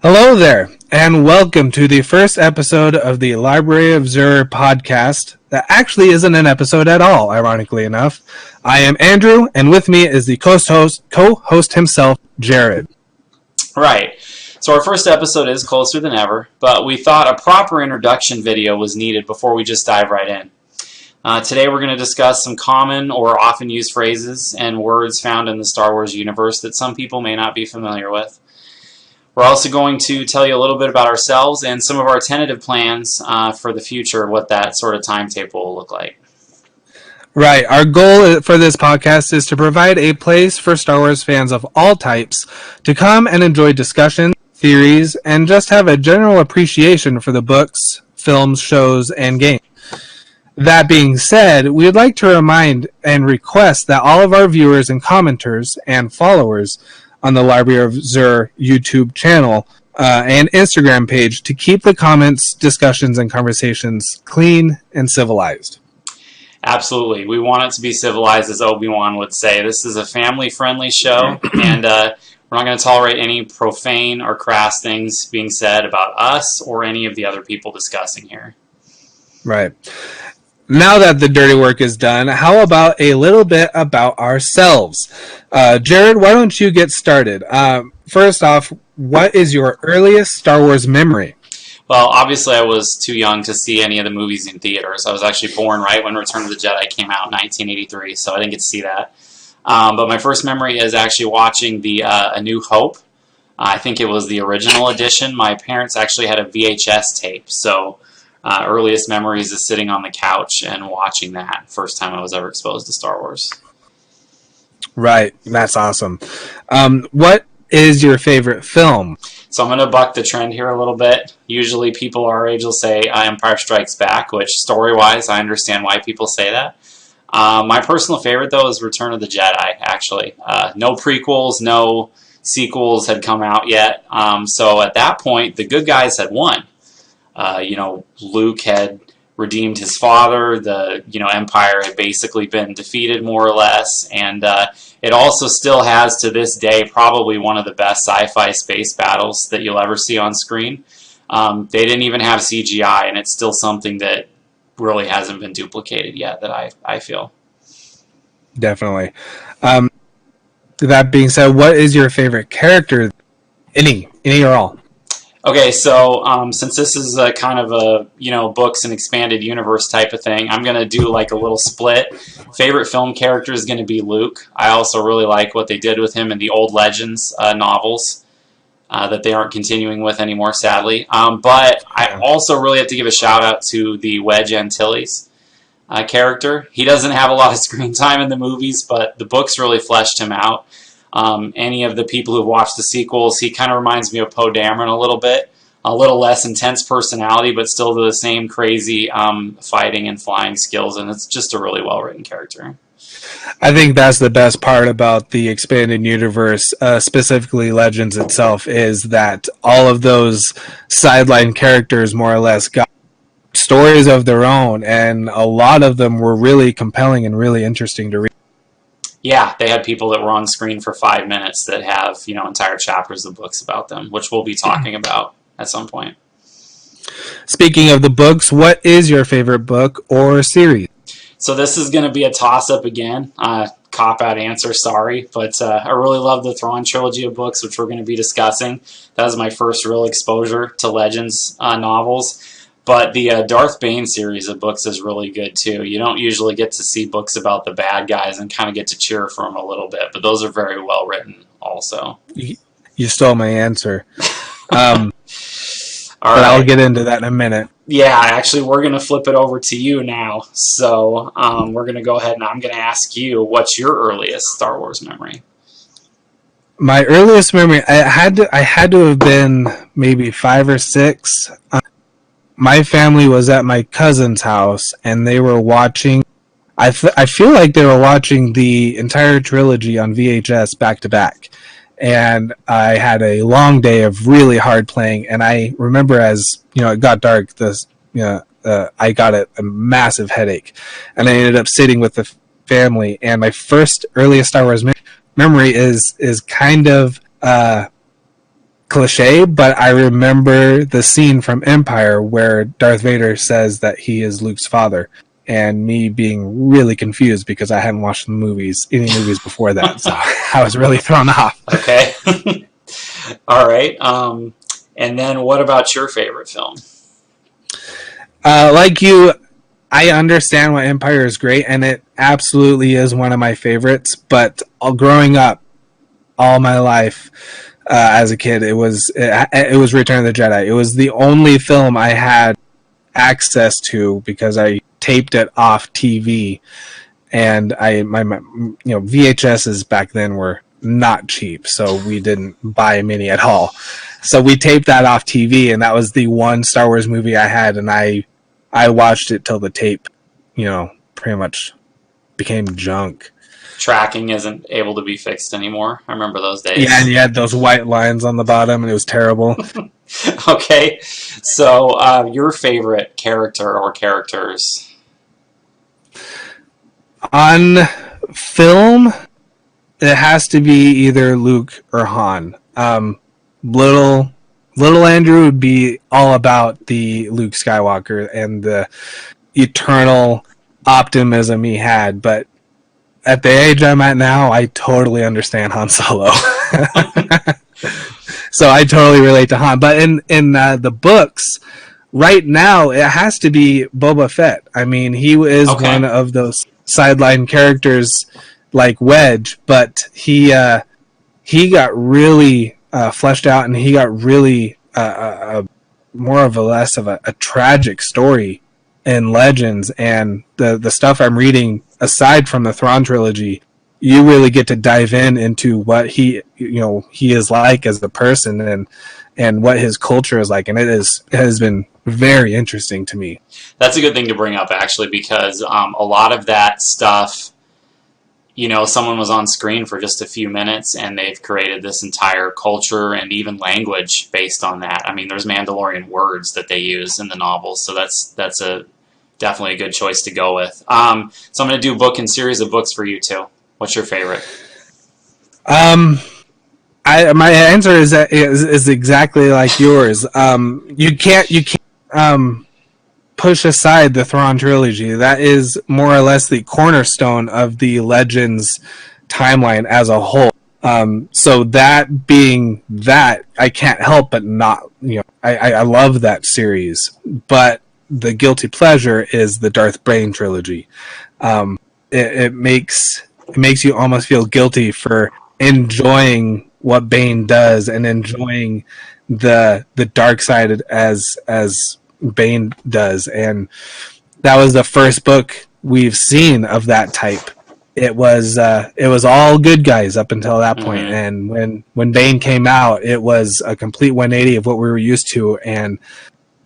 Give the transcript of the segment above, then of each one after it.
Hello there, and welcome to the first episode of the Library of Zur podcast that actually isn't an episode at all, ironically enough. I am Andrew, and with me is the co-host himself, Jared. Right. So our first episode is closer than ever, but we thought a proper introduction video was needed before we just dive right in. Today we're going to discuss some common or often used phrases and words found in the Star Wars universe that some people may not be familiar with. We're also going to tell you a little bit about ourselves and some of our tentative plans for the future, what that sort of timetable will look like. Right. Our goal for this podcast is to provide a place for Star Wars fans of all types to come and enjoy discussions, theories, and just have a general appreciation for the books, films, shows, and games. That being said, we would like to remind and request that all of our viewers and commenters and followers on the Library of Zur YouTube channel and Instagram page to keep the comments, discussions, and conversations clean and civilized. Absolutely. We want it to be civilized, as Obi-Wan would say. This is a family-friendly show, and we're not going to tolerate any profane or crass things being said about us or any of the other people discussing here. Right. Now that the dirty work is done, how about a little bit about ourselves? Jared, why don't you get started? First off, what is your earliest Star Wars memory? Well, obviously I was too young to see any of the movies in theaters. I was actually born right when Return of the Jedi came out in 1983, so I didn't get to see that. But my first memory is actually watching the A New Hope. I think it was the original edition. My parents actually had a VHS tape, so earliest memories is sitting on the couch and watching that. First time I was ever exposed to Star Wars. Right, that's awesome. What is your favorite film? So I'm going to buck the trend here a little bit. Usually people our age will say Empire Strikes Back, which story-wise I understand why people say that. My personal favorite, though, is Return of the Jedi, actually. No prequels, no sequels had come out yet. So at that point, the good guys had won. Luke had redeemed his father. The Empire had basically been defeated more or less, and it also still has to this day probably one of the best sci-fi space battles that you'll ever see on screen. They didn't even have CGI, and it's still something that really hasn't been duplicated yet. That I feel. Definitely. That being said, what is your favorite character? Any or all? Okay, so since this is a kind of a books and expanded universe type of thing, I'm going to do like a little split. Favorite film character is going to be Luke. I also really like what they did with him in the old Legends novels that they aren't continuing with anymore, sadly. But I also really have to give a shout out to the Wedge Antilles character. He doesn't have a lot of screen time in the movies, but the books really fleshed him out. Any of the people who've watched the sequels, he kind of reminds me of Poe Dameron a little less intense personality, but still the same crazy fighting and flying skills, and it's just a really well-written character. I think that's the best part about the expanded universe, specifically Legends itself, is that all of those sideline characters more or less got stories of their own, and a lot of them were really compelling and really interesting to read. Yeah, they had people that were on screen for 5 minutes that have, entire chapters of books about them, which we'll be talking about at some point. Speaking of the books, what is your favorite book or series? So this is going to be a toss-up again. Cop-out answer, sorry. But I really love the Thrawn trilogy of books, which we're going to be discussing. That was my first real exposure to Legends novels. But the Darth Bane series of books is really good, too. You don't usually get to see books about the bad guys and kind of get to cheer for them a little bit. But those are very well written also. You stole my answer. All right. But I'll get into that in a minute. Yeah, actually, we're going to flip it over to you now. So we're going to go ahead and I'm going to ask you, what's your earliest Star Wars memory? My earliest memory, I had to have been maybe 5 or 6. My family was at my cousin's house, and they were watching, I feel like they were watching the entire trilogy on VHS back to back. And I had a long day of really hard playing, and I remember as, it got dark, I got a massive headache. And I ended up sitting with the family, and my first earliest Star Wars memory is kind of cliche, but I remember the scene from Empire where Darth Vader says that he is Luke's father, and me being really confused because I hadn't watched any movies before that, so I was really thrown off. Okay. All right. And then what about your favorite film? Like you, I understand why Empire is great, and it absolutely is one of my favorites. But growing up, all my life as a kid, it was Return of the Jedi. It was the only film I had access to because I taped it off TV, and my VHSs back then were not cheap, so we didn't buy many at all. So we taped that off TV, and that was the one Star Wars movie I had, and I watched it till the tape, pretty much became junk. Tracking isn't able to be fixed anymore. I remember those days. Yeah, and you had those white lines on the bottom, and it was terrible. Okay, so your favorite character or characters? On film, it has to be either Luke or Han. Little Andrew would be all about the Luke Skywalker and the eternal optimism he had, but at the age I'm at now, I totally understand Han Solo. So I totally relate to Han. But in the books, right now, it has to be Boba Fett. I mean, he is one of those sideline characters like Wedge, but he got really fleshed out, and he got really more of a less of a tragic story in Legends, and the stuff I'm reading aside from the Thrawn trilogy, you really get to dive into what he is like as a person and what his culture is like, and it has been very interesting to me. That's a good thing to bring up, actually, because a lot of that stuff, someone was on screen for just a few minutes and they've created this entire culture and even language based on that. I mean, there's Mandalorian words that they use in the novels, so that's definitely a good choice to go with. So I'm going to do book and series of books for you too. What's your favorite? My answer is exactly like yours. You can't push aside the Thrawn trilogy. That is more or less the cornerstone of the Legends timeline as a whole. So that being that, I can't help but not, I love that series. But the guilty pleasure is the Darth Bane trilogy. It makes you almost feel guilty for enjoying what Bane does and enjoying the dark side as Bane does, and that was the first book we've seen of that type. It was all good guys up until that point, and when Bane came out, it was a complete 180 of what we were used to, and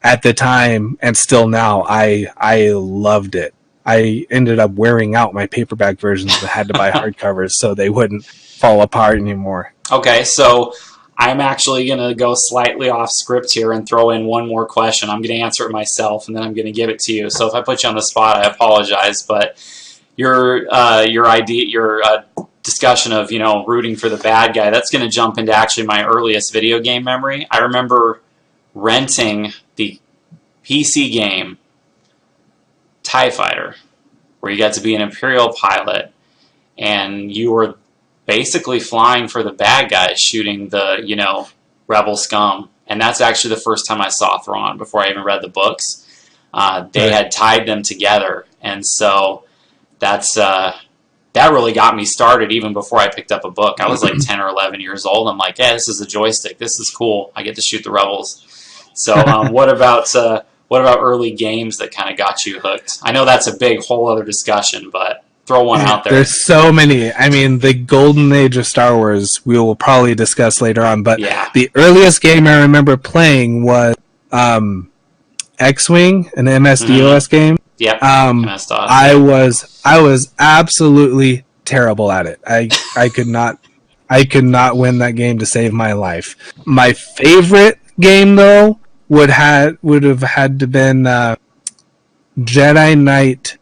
at the time and still now, I loved it. I ended up wearing out my paperback versions and had to buy hardcovers so they wouldn't fall apart anymore. Okay, so I'm actually going to go slightly off script here and throw in one more question. I'm going to answer it myself, and then I'm going to give it to you. So if I put you on the spot, I apologize. But your discussion of rooting for the bad guy, that's going to jump into actually my earliest video game memory. I remember renting the PC game TIE Fighter, where you got to be an Imperial pilot, and you were basically flying for the bad guys, shooting the, rebel scum. And that's actually the first time I saw Thrawn before I even read the books. They had tied them together. And so that really got me started even before I picked up a book. I was like 10 or 11 years old. I'm like, yeah, this is a joystick. This is cool. I get to shoot the rebels. So what about early games that kind of got you hooked? I know that's a big whole other discussion, but throw one out there. There's so many. I mean, the golden age of Star Wars we will probably discuss later on, but the earliest game I remember playing was X-Wing, an MS-DOS game. Yep. MS-DOS. I was absolutely terrible at it. I could not win that game to save my life. My favorite game though would have had to been Jedi Knight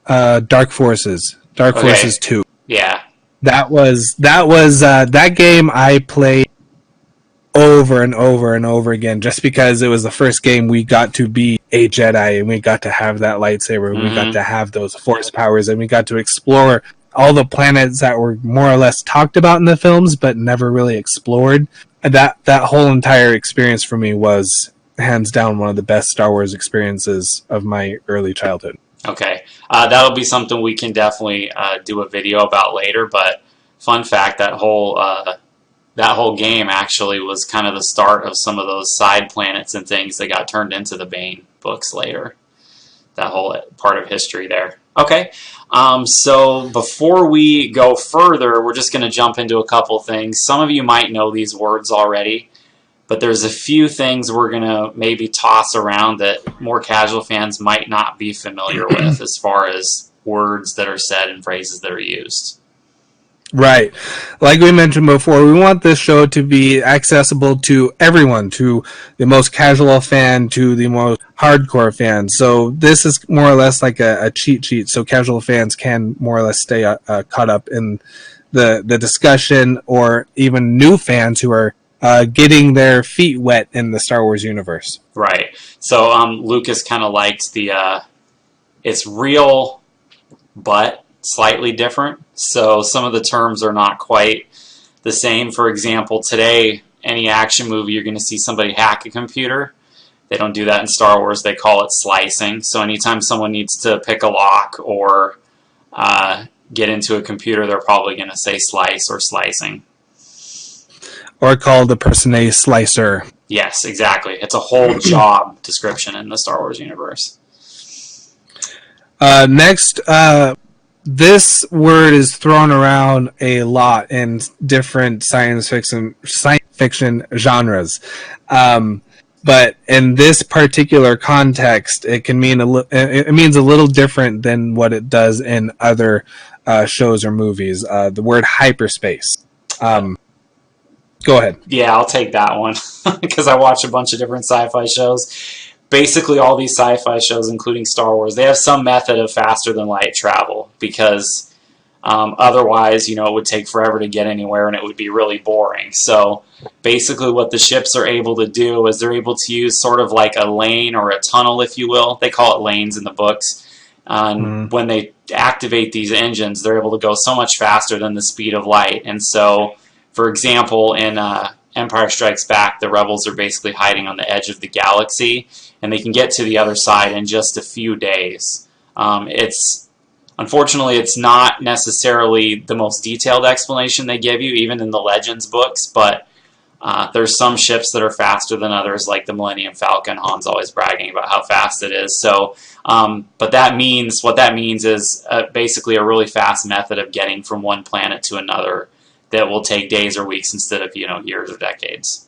Dark Forces 2. Yeah. That game I played over and over and over again, just because it was the first game we got to be a Jedi, and we got to have that lightsaber, and we got to have those force powers, and we got to explore all the planets that were more or less talked about in the films but never really explored. That whole entire experience for me was hands down one of the best Star Wars experiences of my early childhood. Okay, that'll be something we can definitely do a video about later. But fun fact, that whole game actually was kind of the start of some of those side planets and things that got turned into the Bane books later. That whole part of history there. Okay, so before we go further, we're just going to jump into a couple things. Some of you might know these words already, but there's a few things we're going to maybe toss around that more casual fans might not be familiar with as far as words that are said and phrases that are used. Right. Like we mentioned before, we want this show to be accessible to everyone, to the most casual fan, to the most hardcore fan. So this is more or less like a cheat sheet, so casual fans can more or less stay caught up in the discussion, or even new fans who are getting their feet wet in the Star Wars universe. Right. So Lucas kind of liked the it's real, but slightly different. So some of the terms are not quite the same. For example, today, any action movie, you're going to see somebody hack a computer. They don't do that in Star Wars. They call it slicing. So anytime someone needs to pick a lock or get into a computer, they're probably going to say slice or slicing. Or call the person a slicer. Yes, exactly. It's a whole job description in the Star Wars universe. Next, this word is thrown around a lot in different science fiction genres. But in this particular context, it can mean it means a little different than what it does in other shows or movies. The word hyperspace. Go ahead. Yeah, I'll take that one because I watch a bunch of different sci-fi shows. Basically, all these sci-fi shows, including Star Wars, they have some method of faster than light travel because otherwise, it would take forever to get anywhere and it would be really boring. So basically what the ships are able to do is they're able to use sort of like a lane or a tunnel, if you will. They call it lanes in the books. When they activate these engines, they're able to go so much faster than the speed of light. And so, for example, in Empire Strikes Back, the rebels are basically hiding on the edge of the galaxy, and they can get to the other side in just a few days. Unfortunately, it's not necessarily the most detailed explanation they give you, even in the Legends books, but there's some ships that are faster than others, like the Millennium Falcon. Han's always bragging about how fast it is. So, but what that means is basically a really fast method of getting from one planet to another that will take days or weeks instead of years or decades.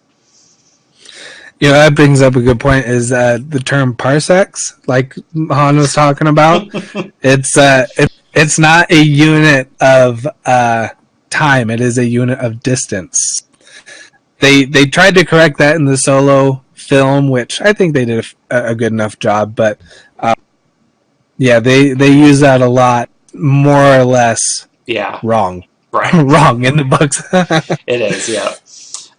That brings up a good point, is the term parsecs, like Han was talking about. It's not a unit of time. It is a unit of distance. They tried to correct that in the Solo film, which I think they did a good enough job. But they use that a lot, more or less. Yeah. Wrong. Right. Wrong in the books. It is, yeah.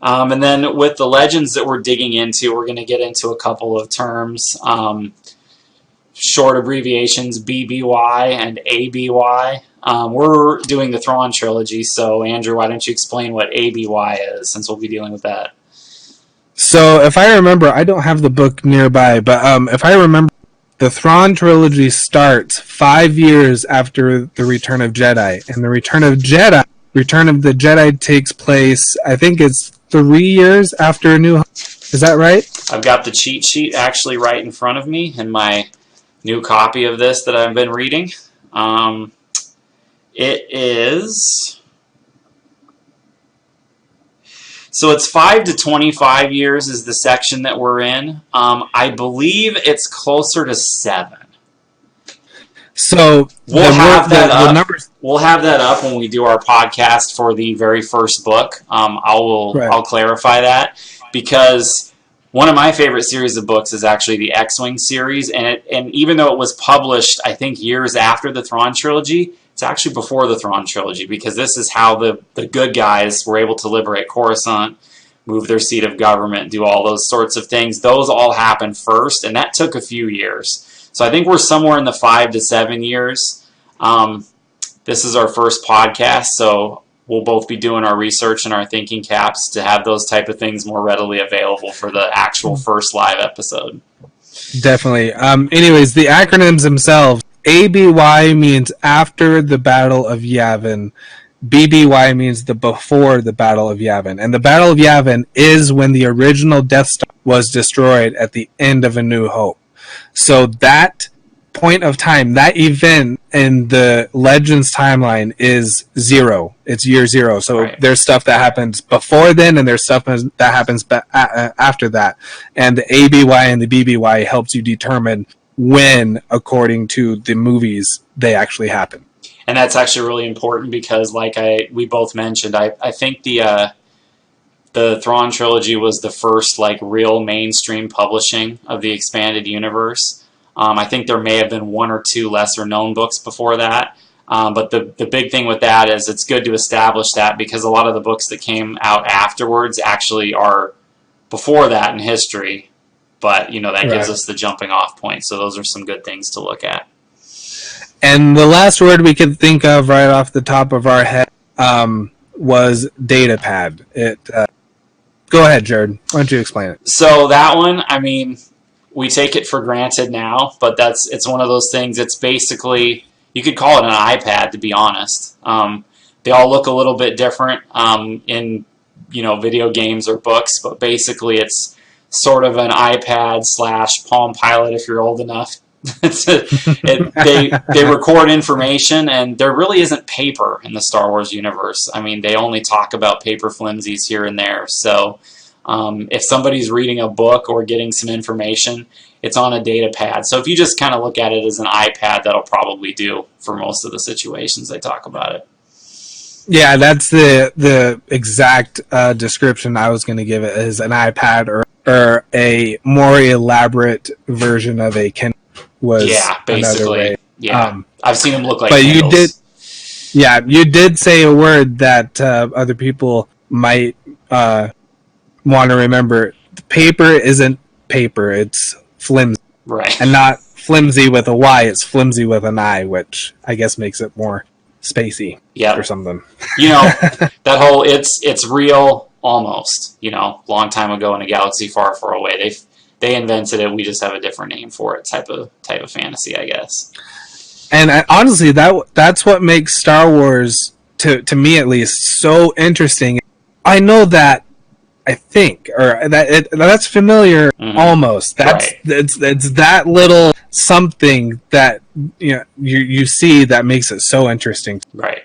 And then with the Legends that we're digging into, we're going to get into a couple of terms. Short abbreviations, BBY and ABY. We're doing the Thrawn trilogy, so Andrew, why don't you explain what ABY is, since we'll be dealing with that. So if I remember, I don't have the book nearby, but if I remember, the Thrawn trilogy starts 5 years after the Return of Jedi, and the Return of the Jedi takes place, I think it's 3 years after A New Hope. Is that right? I've got the cheat sheet actually right in front of me in my new copy of this that I've been reading. It is... So it's 5 to 25 years is the section that we're in. I believe it's closer to 7. So we'll have that up when we do our podcast for the very first book. I'll clarify that, because one of my favorite series of books is actually the X-Wing series, and even though it was published, I think, years after the Thrawn trilogy, it's actually before the Thrawn trilogy, because this is how the good guys were able to liberate Coruscant, move their seat of government, do all those sorts of things. Those all happened first, and that took a few years. So I think we're somewhere in the 5 to 7 years. This is our first podcast, so we'll both be doing our research and our thinking caps to have those type of things more readily available for the actual first live episode. Definitely. Anyways, the acronyms themselves, ABY means after the Battle of Yavin. BBY means the before the Battle of Yavin. And the Battle of Yavin is when the original Death Star was destroyed at the end of A New Hope. So that point of time, that event in the Legends timeline is 0. It's year 0. So there's stuff that happens before then, and there's stuff that happens after that. And the ABY and the BBY helps you determine when, according to the movies, they actually happen. And that's actually really important because, like we both mentioned, I think the Thrawn trilogy was the first like real mainstream publishing of the expanded universe. I think there may have been 1 or 2 lesser known books before that. But the big thing with that is it's good to establish that, because a lot of the books that came out afterwards actually are before that in history. But, that gives us the jumping off point. So those are some good things to look at. And the last word we could think of right off the top of our head was datapad. Go ahead, Jared. Why don't you explain it? So that one, we take it for granted now, but it's one of those things. It's basically, you could call it an iPad, to be honest. They all look a little bit different in video games or books, but basically it's sort of an iPad / Palm Pilot if you're old enough. They record information, and there really isn't paper in the Star Wars universe. They only talk about paper flimsies here and there. So if somebody's reading a book or getting some information, it's on a data pad. So if you just kind of look at it as an iPad, that'll probably do for most of the situations they talk about it. Yeah, that's the exact description I was going to give it, as an iPad or a more elaborate version of a Kindle. Yeah, basically. Yeah, I've seen them look like but Kindles. you did say a word that other people might want to remember. Paper isn't paper, it's flimsy. Right. And not flimsy with a Y, it's flimsy with an I, which I guess makes it more spacey or something. That whole it's real almost, long time ago in a galaxy far, far away. They invented it, we just have a different name for it, type of fantasy, I guess. And honestly, that's what makes Star Wars, to me at least, so interesting. I know that, I think, or that's familiar almost. It's that little something that you see that makes it so interesting. Right.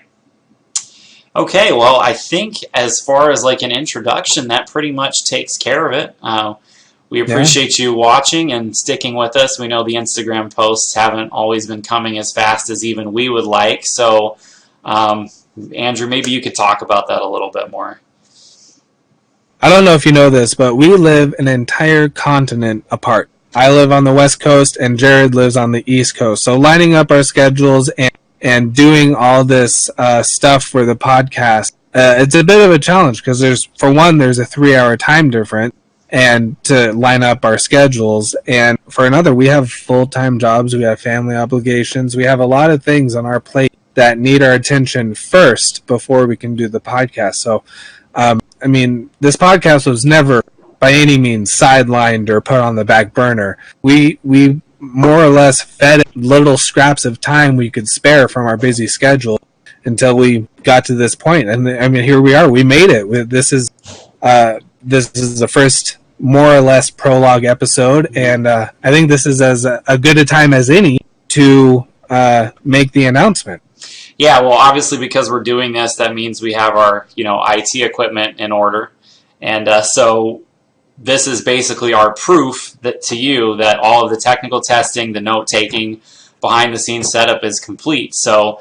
Okay, well, I think as far as like an introduction, that pretty much takes care of it. We appreciate you watching and sticking with us. We know the Instagram posts haven't always been coming as fast as even we would like. So, Andrew, maybe you could talk about that a little bit more. I don't know if you know this, but we live an entire continent apart. I live on the West Coast, and Jared lives on the East Coast. So lining up our schedules and doing all this stuff for the podcast, it's a bit of a challenge because there's a 3-hour time difference, and to line up our schedules. And for another, we have full-time jobs, we have family obligations, we have a lot of things on our plate that need our attention first before we can do the podcast. So, this podcast was never by any means sidelined or put on the back burner. We more or less fed little scraps of time we could spare from our busy schedule until we got to this point. And here we are. We made it. This is the first more or less prologue episode, and I think this is as a good a time as any to make the announcement. Yeah, well, obviously because we're doing this, that means we have our IT equipment in order, and so this is basically our proof to you that all of the technical testing, the note taking, behind the scenes setup is complete. So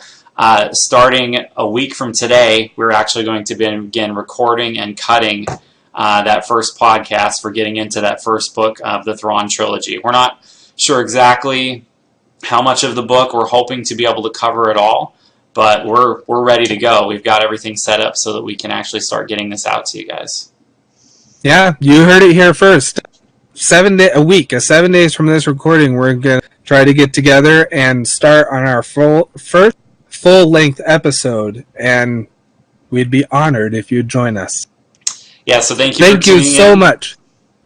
starting a week from today, we're actually going to begin recording and cutting that first podcast for getting into that first book of the Thrawn trilogy. We're not sure exactly how much of the book. We're hoping to be able to cover it all, but we're ready to go. We've got everything set up so that we can actually start getting this out to you guys. Yeah, you heard it here first. 7 days from this recording, we're gonna try to get together and start on our first full length episode, and we'd be honored if you'd join us. Yeah, so thank you Thank for you tuning so in. much.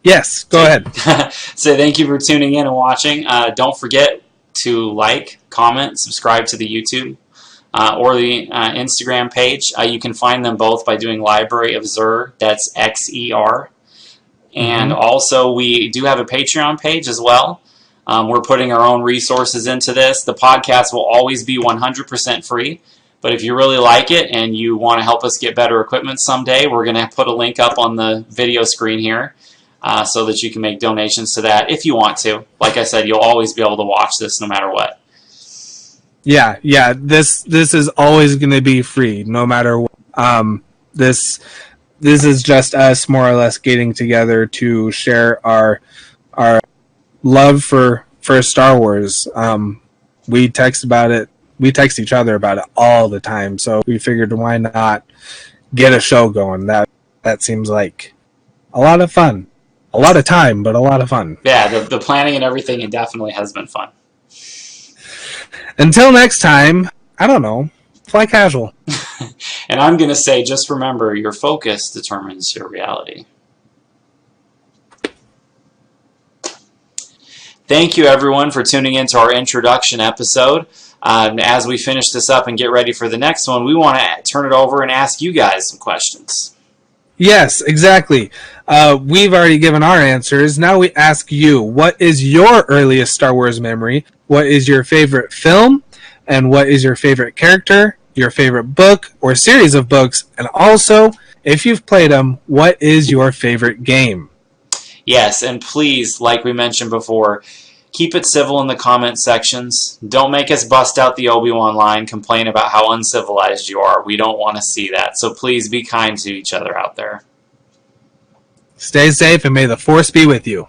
Yes, go ahead. So thank you for tuning in and watching. Don't forget to like, comment, subscribe to the YouTube or the Instagram page. You can find them both by doing Library of Xer. That's XER. And also, we do have a Patreon page as well. We're putting our own resources into this. The podcast will always be 100% free. But if you really like it and you want to help us get better equipment someday, we're going to put a link up on the video screen here so that you can make donations to that if you want to. Like I said, you'll always be able to watch this no matter what. Yeah. This is always going to be free, no matter what. This is just us more or less getting together to share our love for Star Wars. We text about it. We text each other about it all the time. So we figured, why not get a show going? That seems like a lot of fun. A lot of time, but a lot of fun. Yeah, the planning and everything, it definitely has been fun. Until next time, I don't know, fly casual. And I'm going to say, just remember, your focus determines your reality. Thank you, everyone, for tuning into our introduction episode. As we finish this up and get ready for the next one, we want to turn it over and ask you guys some questions. Yes, exactly. We've already given our answers. Now we ask you, what is your earliest Star Wars memory? What is your favorite film? And what is your favorite character? Your favorite book or series of books? And also, if you've played them, what is your favorite game? Yes, and please, like we mentioned before, keep it civil in the comment sections. Don't make us bust out the Obi-Wan line, complain about how uncivilized you are. We don't want to see that. So please be kind to each other out there. Stay safe and may the Force be with you.